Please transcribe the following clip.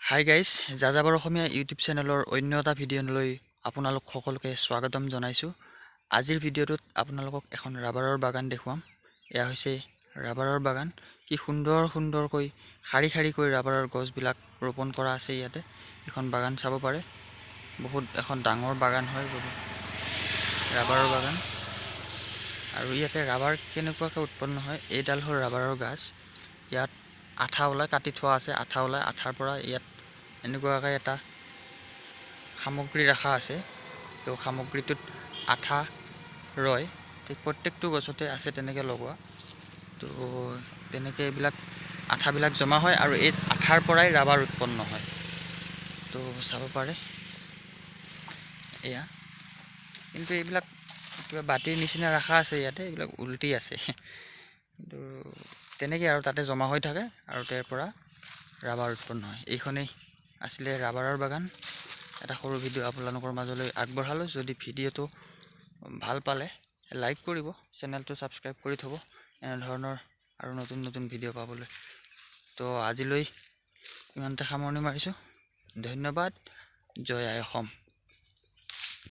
Hi guys, যাযাবৰ অসমীয়া YouTube চেনেলৰ অন্য এটা ভিডিঅ'লৈ আপোনালোক সকলোকে স্বাগতম জনাইছোঁ। আজিৰ ভিডিঅ'টোত আপোনালোকক এখন ৰাবাৰৰ বাগান দেখুৱাম। এয়া হৈছে ৰাবাৰৰ বাগান। কি সুন্দৰকৈ শাৰী শাৰীকৈ ৰাবাৰৰ গছবিলাক ৰোপণ কৰা আছে ইয়াতে। এখন বাগান চাব পাৰে। বহুত এখন ডাঙৰ বাগান হয় ৰাবাৰৰ বাগান। আৰু ইয়াতে ৰাবাৰ কেনেকুৱাকৈ উৎপন্ন হয়, এইডাল হ'ল ৰাবাৰৰ গাছ। ইয়াত আঠা ওলাই কাটি থোৱা আছে, আঠা ওলাই আঠাৰ পৰা ইয়াত এনেকুৱাকৈ এটা সামগ্ৰী ৰাখা আছে। তো সামগ্ৰীটোত আঠা ৰয়, ঠিক প্ৰত্যেকটো গছতে আছে তেনেকৈ লগোৱা। তো তেনেকৈ এইবিলাক আঠাবিলাক জমা হয় আৰু এই আঠাৰ পৰাই ৰাবাৰ উৎপন্ন হয়। তো চাব পাৰে এয়া, কিন্তু এইবিলাক কিবা বাতিৰ নিচিনা ৰাখা আছে ইয়াতে, এইবিলাক উল্টি আছে। কিন্তু তেনেকৈ আৰু তাতে জমা হৈ থাকে আৰু তাৰ পৰা ৰাবাৰ উৎপন্ন হয়। এইখনেই আছিলে ৰাবাৰৰ বাগান। এটা সৰু ভিডিঅ' আপোনালোকৰ মাজলৈ আগবঢ়ালোঁ। যদি ভিডিঅ'টো ভাল পালে লাইক কৰিব, চেনেলটো ছাবস্ক্ৰাইব কৰি থ'ব এনেধৰণৰ আৰু নতুন নতুন ভিডিঅ' পাবলৈ। তো আজিলৈ ইমানতে সামৰণি মাৰিছোঁ। ধন্যবাদ। জয় আই অসম।